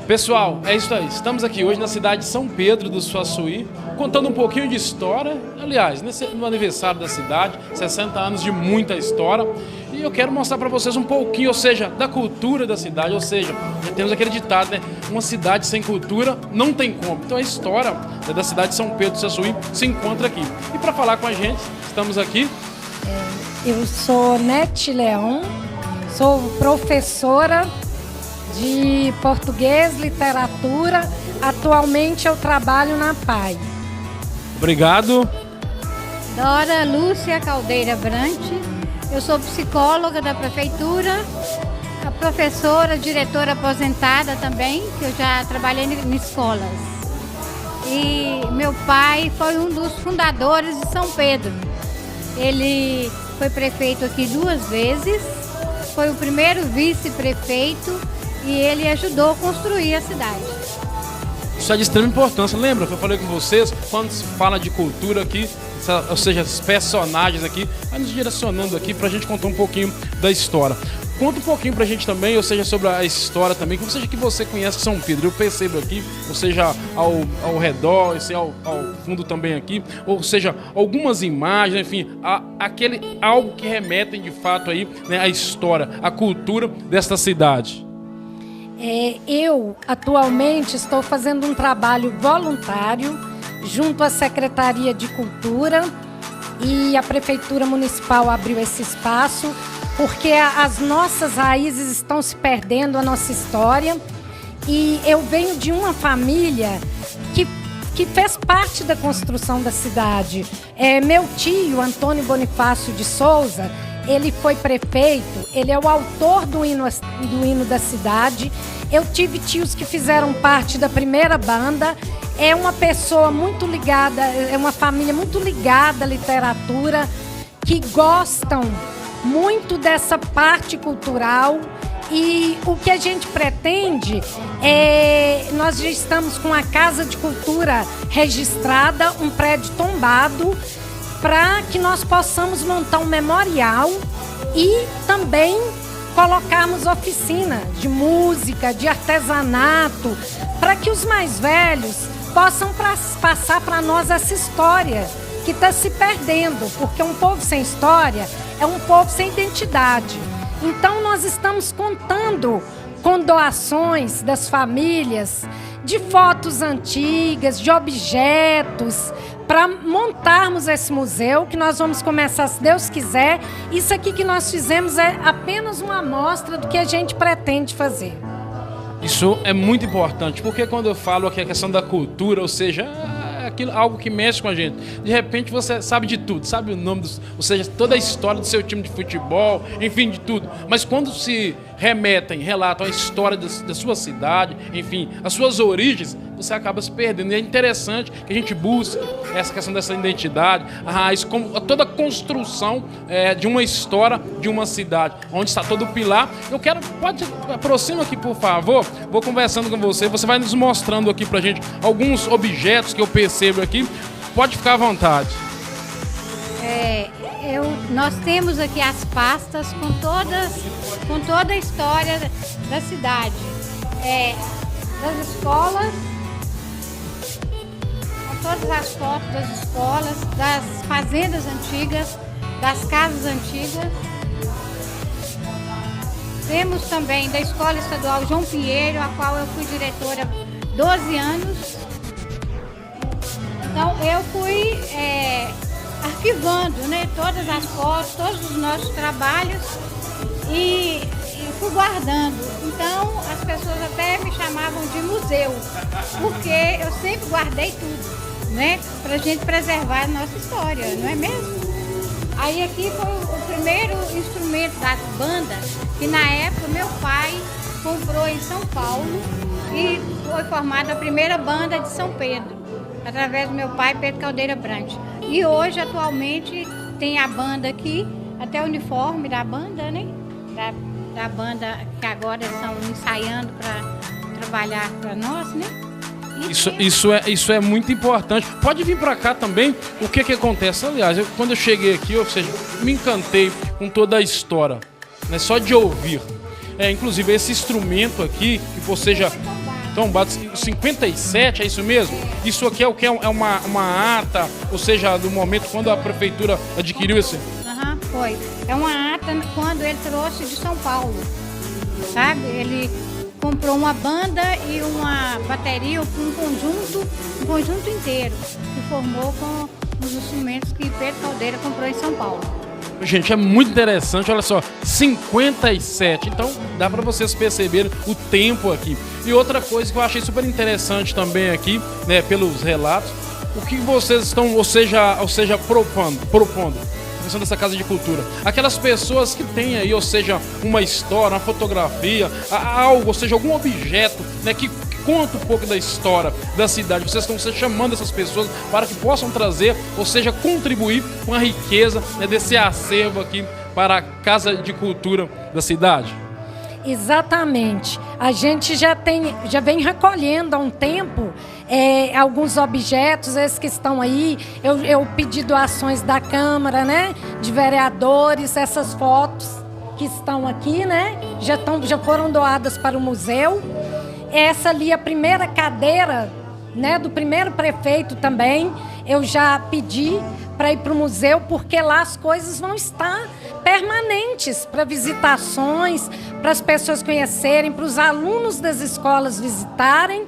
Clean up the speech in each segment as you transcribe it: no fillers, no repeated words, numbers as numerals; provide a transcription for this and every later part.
Pessoal, é isso aí. Estamos aqui hoje na cidade de São Pedro do Suaçuí, contando um pouquinho de história. Aliás, no aniversário da cidade, 60 anos de muita história. E eu quero mostrar para vocês um pouquinho, ou seja, da cultura da cidade. Ou seja, temos aquele ditado, né? Uma cidade sem cultura não tem como. Então a história da cidade de São Pedro do Suaçuí se encontra aqui. E para falar com a gente, estamos aqui. Eu sou Nete Leão, sou professora de português, literatura. Atualmente eu trabalho na PAI. Obrigado. Dora Lúcia Caldeira Brante, eu sou psicóloga da prefeitura, a professora, diretora aposentada também, que eu já trabalhei em escolas. E meu pai foi um dos fundadores de São Pedro. Ele foi prefeito aqui 2 vezes, foi o primeiro vice-prefeito e ele ajudou a construir a cidade. Isso é de extrema importância. Lembra que eu falei com vocês, quando se fala de cultura aqui, ou seja, os personagens aqui, vai nos direcionando aqui pra gente contar um pouquinho da história. Conta um pouquinho pra gente também, ou seja, sobre a história também, ou seja, que você conhece São Pedro. Eu percebo aqui, ou seja, ao redor, ao fundo também aqui, ou seja, algumas imagens, enfim, algo que remetem de fato aí, né, à história, à cultura desta cidade. Eu atualmente estou fazendo um trabalho voluntário junto à Secretaria de Cultura e a Prefeitura Municipal abriu esse espaço porque as nossas raízes estão se perdendo, a nossa história. E eu venho de uma família que fez parte da construção da cidade. Meu tio, Antônio Bonifácio de Souza, ele foi prefeito, ele é o autor do hino da cidade. Eu tive tios que fizeram parte da primeira banda. É uma pessoa muito ligada, é uma família muito ligada à literatura, que gostam muito dessa parte cultural. E o que a gente pretende nós já estamos com a Casa de Cultura registrada, um prédio tombado, para que nós possamos montar um memorial e também colocarmos oficina de música, de artesanato, para que os mais velhos possam passar para nós essa história que está se perdendo, porque um povo sem história é um povo sem identidade. Então nós estamos contando com doações das famílias, de fotos antigas, de objetos, para montarmos esse museu, que nós vamos começar, se Deus quiser. Isso aqui que nós fizemos é apenas uma amostra do que a gente pretende fazer. Isso é muito importante, porque quando eu falo aqui a questão da cultura, ou seja, algo que mexe com a gente. De repente você sabe de tudo, sabe o nome ou seja, toda a história do seu time de futebol, enfim, de tudo. Mas quando se relatam a história da sua cidade, enfim, as suas origens, você acaba se perdendo. E é interessante que a gente busque essa questão dessa identidade, a raiz, como toda a construção de uma história de uma cidade, onde está todo o pilar. Pode aproxima aqui, por favor, vou conversando com você vai nos mostrando aqui pra gente alguns objetos que eu percebo aqui. Pode ficar à vontade. Nós temos aqui as pastas com toda a história da cidade, das escolas, com todas as fotos das escolas, das fazendas antigas, das casas antigas. Temos também da Escola Estadual João Pinheiro, a qual eu fui diretora 12 anos. Então eu fui arquivando, né, todas as fotos, todos os nossos trabalhos e fui guardando. Então as pessoas até me chamavam de museu, porque eu sempre guardei tudo, né, pra gente preservar a nossa história, não é mesmo? Aí aqui foi o primeiro instrumento da banda, que na época meu pai comprou em São Paulo e foi formada a primeira banda de São Pedro, através do meu pai, Pedro Caldeira Brante. E hoje, atualmente, tem a banda aqui, até o uniforme da banda, né? Da banda que agora estão ensaiando para trabalhar para nós, né? Isso é muito importante. Pode vir para cá também. O que acontece? Aliás, quando eu cheguei aqui, ou seja, me encantei com toda a história, né? Só de ouvir. Inclusive esse instrumento aqui, que você já... tombado. 57, é isso mesmo? Isso aqui é o que? É uma ata, ou seja, do momento quando a prefeitura adquiriu esse... Aham, foi. É uma ata quando ele trouxe de São Paulo, sabe? Ele comprou uma banda e uma bateria, um conjunto inteiro, que formou com os instrumentos que Pedro Caldeira comprou em São Paulo. Gente, é muito interessante, olha só, 57, então dá para vocês perceberem o tempo aqui. E outra coisa que eu achei super interessante também aqui, né, pelos relatos, o que vocês estão, ou seja propondo, a questão dessa casa de cultura. Aquelas pessoas que têm aí, ou seja, uma história, uma fotografia, algo, ou seja, algum objeto, né, que conta um pouco da história da cidade. Vocês estão chamando essas pessoas para que possam trazer, ou seja, contribuir com a riqueza, né, desse acervo aqui para a Casa de Cultura da cidade. Exatamente. A gente já vem recolhendo há um tempo alguns objetos, esses que estão aí. Eu pedi doações da Câmara, né, de vereadores, essas fotos que estão aqui, né, já foram doadas para o museu. Essa ali, a primeira cadeira, né, do primeiro prefeito também, eu já pedi para ir para o museu, porque lá as coisas vão estar permanentes para visitações, para as pessoas conhecerem, para os alunos das escolas visitarem.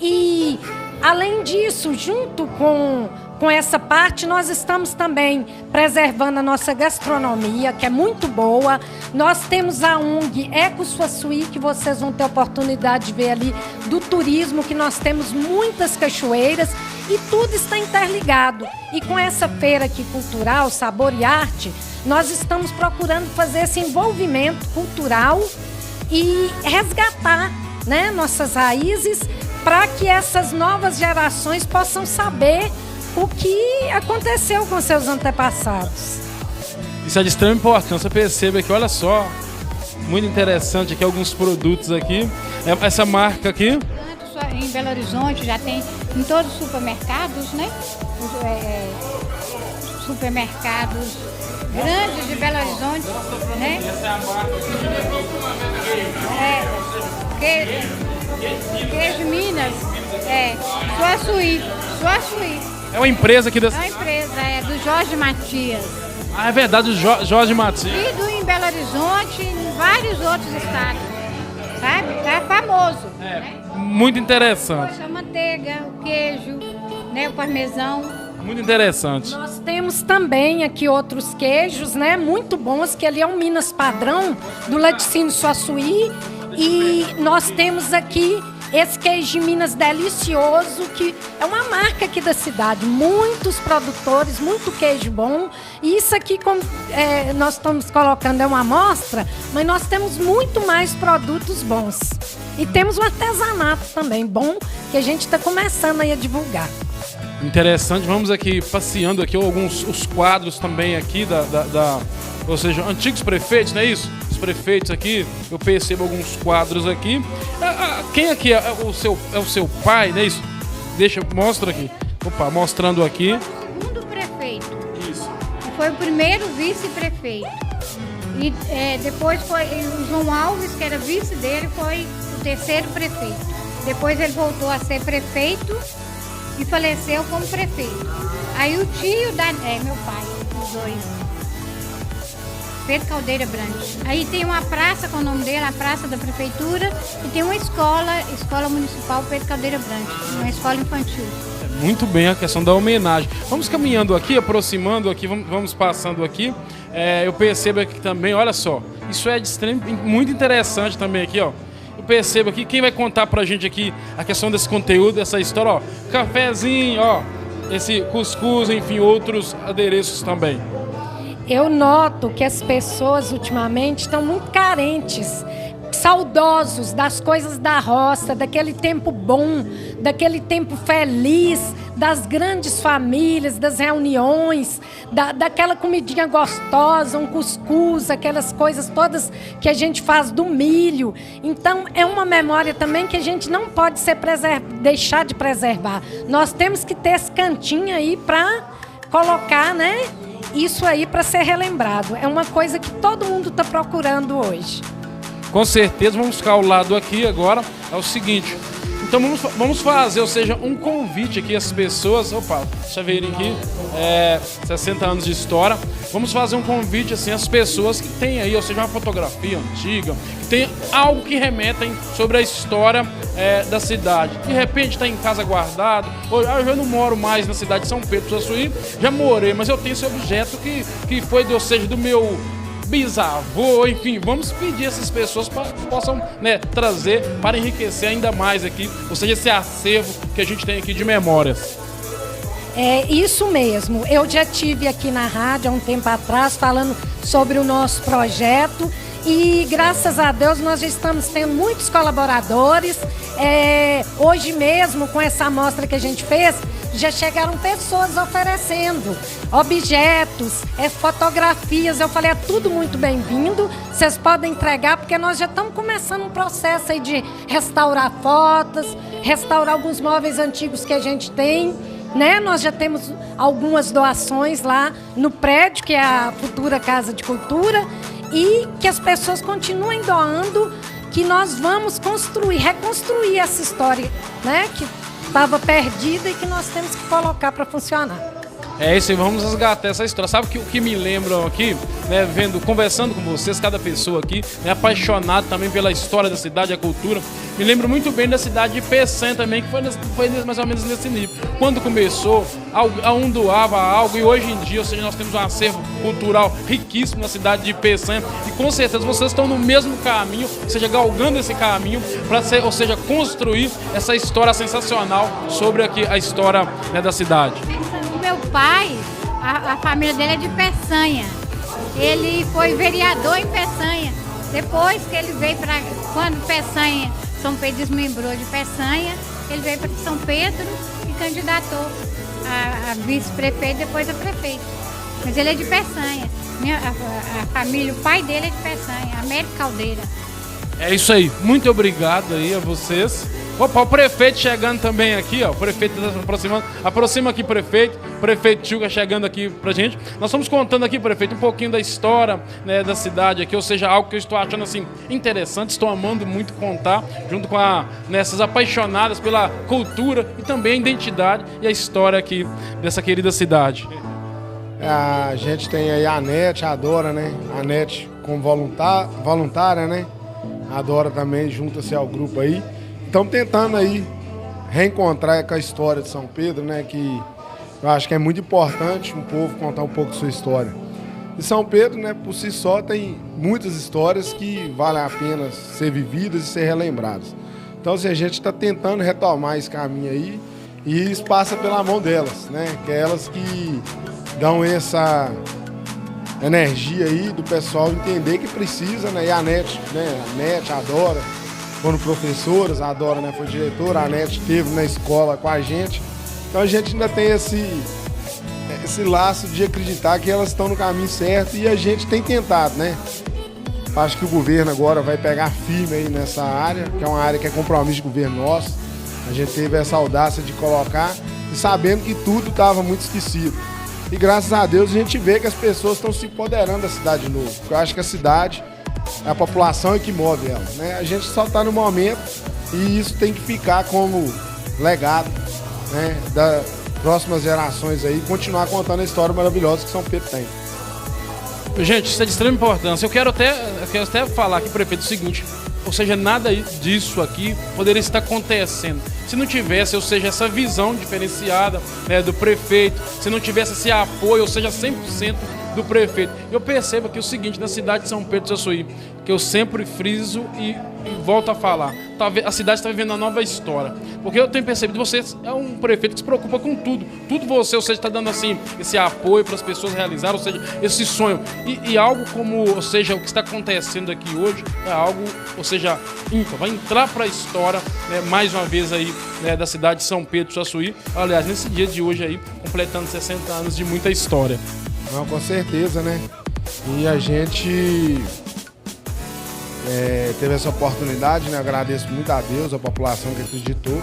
E, além disso, junto com essa parte, nós estamos também preservando a nossa gastronomia, que é muito boa. Nós temos a ONG Eco Suaçuí, que vocês vão ter oportunidade de ver ali, do turismo, que nós temos muitas cachoeiras e tudo está interligado. E com essa feira aqui cultural, Sabor e Arte, nós estamos procurando fazer esse envolvimento cultural e resgatar, né, nossas raízes, para que essas novas gerações possam saber o que aconteceu com seus antepassados. Isso é de extrema importância. Perceba que, olha só, muito interessante aqui, alguns produtos aqui. Essa marca aqui. Em Belo Horizonte já tem em todos os supermercados, né? Supermercados grandes de Belo Horizonte, né? Essa é a marca. Queijo Minas, Suaçuí. É uma empresa aqui dessa... É uma empresa, do Jorge Matias. Ah, é verdade, o Jorge Matias. E em Belo Horizonte e em vários outros estados, sabe? É famoso. Né? Muito interessante. A manteiga, o queijo, né, o parmesão. Muito interessante. Nós temos também aqui outros queijos, né, muito bons, que ali é um Minas padrão do Laticínio Suaçuí. E nós temos aqui esse queijo de Minas delicioso, que é uma marca aqui da cidade. Muitos produtores, muito queijo bom. E isso aqui, como nós estamos colocando, é uma amostra, mas nós temos muito mais produtos bons. E temos um artesanato também bom, que a gente está começando aí a divulgar. Interessante. Vamos aqui passeando aqui os quadros também aqui ou seja, antigos prefeitos, não é isso? Os prefeitos aqui, eu percebo alguns quadros aqui. Quem aqui é o seu pai, não é isso? Mostra aqui. Opa, mostrando aqui. O segundo prefeito. Isso. Foi o primeiro vice-prefeito. E depois foi o João Alves, que era vice dele, foi o terceiro prefeito. Depois ele voltou a ser prefeito e faleceu como prefeito. Aí o tio meu pai, os dois. Pedro Caldeira Brandt. Aí tem uma praça com o nome dele, a Praça da Prefeitura, e tem uma Escola Municipal Pedro Caldeira Brandt, uma escola infantil. Muito bem a questão da homenagem. Vamos caminhando aqui, aproximando aqui, vamos passando aqui. Eu percebo aqui também, olha só, isso é muito interessante também aqui, ó. Eu percebo aqui, quem vai contar pra gente aqui a questão desse conteúdo, dessa história, ó, cafezinho, ó, esse cuscuz, enfim, outros adereços também. Eu noto que as pessoas ultimamente estão muito carentes, saudosos das coisas da roça, daquele tempo bom, daquele tempo feliz, das grandes famílias, das reuniões, daquela comidinha gostosa, um cuscuz, aquelas coisas todas que a gente faz do milho. Então, é uma memória também que a gente não pode deixar de preservar. Nós temos que ter esse cantinho aí para colocar, né? Isso aí para ser relembrado. É uma coisa que todo mundo está procurando hoje. Com certeza, vamos ficar ao lado aqui agora. É o seguinte, Então vamos fazer, ou seja, um convite aqui às pessoas. Opa, chaveirinho aqui, 60 anos de história. Vamos fazer um convite assim às pessoas que têm aí, ou seja, uma fotografia antiga, que tem algo que remetem sobre a história da cidade. De repente está em casa guardado. Eu já não moro mais na cidade de São Pedro do Suaçuí, já morei, mas eu tenho esse objeto que foi, ou seja, do meu bisavô, enfim, vamos pedir a essas pessoas para que possam, né, trazer para enriquecer ainda mais aqui, ou seja, esse acervo que a gente tem aqui de memórias. É isso mesmo. Eu já tive aqui na rádio há um tempo atrás falando sobre o nosso projeto e graças a Deus nós já estamos tendo muitos colaboradores. Hoje mesmo, com essa amostra que a gente fez, já chegaram pessoas oferecendo objetos, fotografias. Eu falei, é tudo muito bem-vindo, vocês podem entregar, porque nós já estamos começando um processo aí de restaurar fotos, restaurar alguns móveis antigos que a gente tem, né? Nós já temos algumas doações lá no prédio, que é a futura Casa de Cultura, e que as pessoas continuem doando, que nós vamos reconstruir essa história, né? Que estava perdida e que nós temos que colocar para funcionar. É isso aí, vamos resgatar essa história. Sabe o que me lembram aqui, né, conversando com vocês, cada pessoa aqui, né, apaixonado também pela história da cidade, a cultura. Me lembro muito bem da cidade de Peçanha também, que foi mais ou menos nesse nível. Quando começou, um doava algo e hoje em dia, ou seja, nós temos um acervo cultural riquíssimo na cidade de Peçanha e com certeza vocês estão no mesmo caminho, ou seja, galgando esse caminho para construir essa história sensacional sobre aqui a história, né, da cidade. Meu pai, a família dele é de Peçanha. Ele foi vereador em Peçanha. Depois que ele veio para... Quando Peçanha, São Pedro desmembrou de Peçanha, ele veio para São Pedro e candidatou a vice-prefeito, depois a prefeito. Mas ele é de Peçanha. A família, o pai dele é de Peçanha, Américo Caldeira. É isso aí. Muito obrigado aí a vocês. Opa, o prefeito chegando também aqui, ó. O prefeito está se aproximando. Aproxima aqui, prefeito. Prefeito Tchuca chegando aqui pra gente. Nós estamos contando aqui, prefeito, um pouquinho da história, né, da cidade aqui, ou seja, algo que eu estou achando assim interessante, estou amando muito contar, junto com essas apaixonadas pela cultura e também a identidade e a história aqui dessa querida cidade. A gente tem aí a Nete, a Dora, né? A Nete como voluntária, né? A Dora também junta-se ao grupo aí. Estamos tentando aí reencontrar com a história de São Pedro, né? Que eu acho que é muito importante um povo contar um pouco de sua história. E São Pedro, né, por si só, tem muitas histórias que valem a pena ser vividas e ser relembradas. Então, assim, a gente está tentando retomar esse caminho aí e isso passa pela mão delas, né? Que é elas que dão essa energia aí do pessoal entender que precisa, né? E a Nete, né? A Nete, a Dora, foram professoras, a Dora, né, foi diretora, a Nete esteve na escola com a gente. Então a gente ainda tem esse laço de acreditar que elas estão no caminho certo e a gente tem tentado, né? Acho que o governo agora vai pegar firme aí nessa área, que é uma área que é compromisso de governo nosso. A gente teve essa audácia de colocar e sabendo que tudo estava muito esquecido. E graças a Deus a gente vê que as pessoas estão se empoderando da cidade de novo. Porque eu acho que a cidade, a população é que move ela, né? A gente só está no momento e isso tem que ficar como legado, né, das próximas gerações aí, continuar contando a história maravilhosa que São Pedro tem. Gente, isso é de extrema importância. Eu quero até falar aqui, prefeito, o seguinte, ou seja, nada disso aqui poderia estar acontecendo se não tivesse, ou seja, essa visão diferenciada, né, do prefeito, se não tivesse esse apoio, ou seja, 100% do prefeito. Eu percebo aqui o seguinte, na cidade de São Pedro do Suaçuí, que eu sempre friso e volto a falar, a cidade está vivendo uma nova história, porque eu tenho percebido, você é um prefeito que se preocupa com tudo você, ou seja, está dando assim, esse apoio para as pessoas realizarem, ou seja, esse sonho, e algo como, ou seja, o que está acontecendo aqui hoje, é algo, ou seja, ímpar, vai entrar para a história, né, mais uma vez aí, né, da cidade de São Pedro do Suaçuí, aliás, nesse dia de hoje aí, completando 60 anos de muita história. Não, com certeza, né? E a gente teve essa oportunidade, né? Agradeço muito a Deus, a população que acreditou.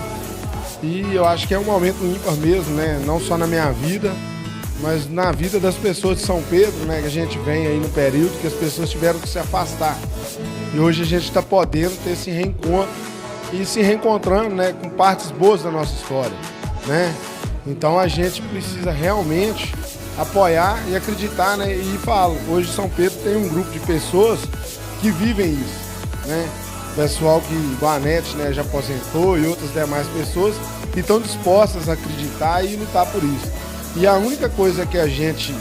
E eu acho que é um momento ímpar mesmo, né? Não só na minha vida, mas na vida das pessoas de São Pedro, né? Que a gente vem aí no período que as pessoas tiveram que se afastar. E hoje a gente está podendo ter esse reencontro e se reencontrando, né, com partes boas da nossa história, né? Então a gente precisa realmente apoiar e acreditar, né? E falo, hoje São Pedro tem um grupo de pessoas que vivem isso, né? Pessoal que, igual a Nete, né, já aposentou e outras demais pessoas que estão dispostas a acreditar e lutar por isso. E a única coisa que a gente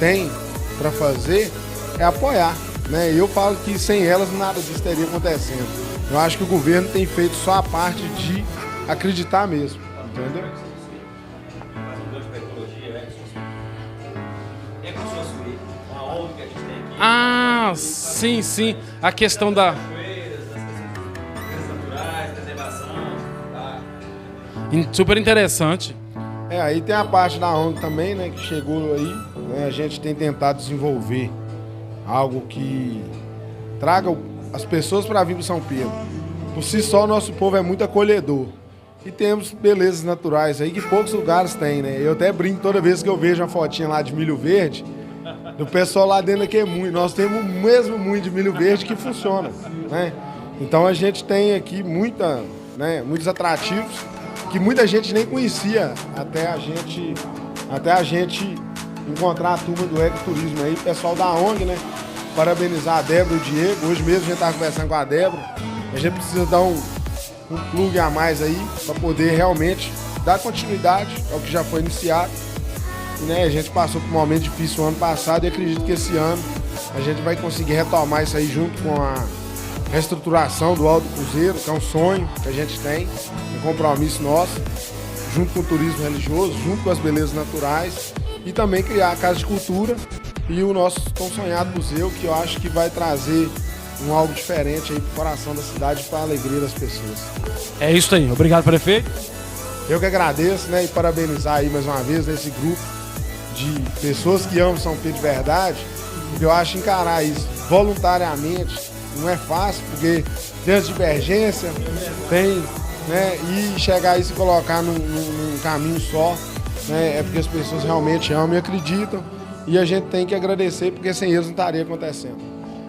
tem para fazer é apoiar, né? E eu falo que sem elas nada disso estaria acontecendo. Eu acho que o governo tem feito só a parte de acreditar mesmo, entendeu? Ah, sim, sim. A questão da... Super interessante. Aí tem a parte da ONG também, né, que chegou aí, né, a gente tem tentado desenvolver algo que traga as pessoas para vir para São Pedro. Por si só, o nosso povo é muito acolhedor. E temos belezas naturais aí que poucos lugares têm, né? Eu até brinco toda vez que eu vejo uma fotinha lá de milho verde, do pessoal lá dentro aqui é muito. Nós temos o mesmo moinho de milho verde que funciona, né? Então a gente tem aqui muitos atrativos que muita gente nem conhecia até a gente encontrar a turma do ecoturismo aí, pessoal da ONG, né? Parabenizar a Débora e o Diego. Hoje mesmo a gente estava conversando com a Débora. A gente precisa dar um plug a mais aí para poder realmente dar continuidade ao que já foi iniciado. E, né, a gente passou por um momento difícil o ano passado e acredito que esse ano a gente vai conseguir retomar isso aí junto com a reestruturação do Alto Cruzeiro, que é um sonho que a gente tem, um compromisso nosso, junto com o turismo religioso, junto com as belezas naturais e também criar a Casa de Cultura e o nosso tão sonhado museu, que eu acho que vai trazer algo diferente aí pro coração da cidade, para a alegria das pessoas. É isso aí. Obrigado, prefeito. Eu que agradeço, né, e parabenizar aí mais uma vez esse grupo de pessoas que amam São Pedro de verdade, porque eu acho encarar isso voluntariamente não é fácil, porque dentro de divergência tem, né, e chegar aí e se colocar num caminho só, né, é porque as pessoas realmente amam e acreditam, e a gente tem que agradecer, porque sem eles não estaria acontecendo.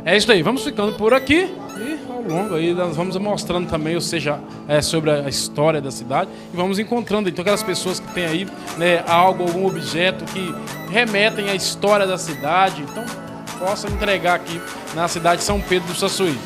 É isso aí, vamos ficando por aqui e ao longo aí nós vamos mostrando também, ou seja, sobre a história da cidade e vamos encontrando então aquelas pessoas que têm aí, né, algum objeto que remetem à história da cidade, então possa entregar aqui na cidade de São Pedro do Saçuí.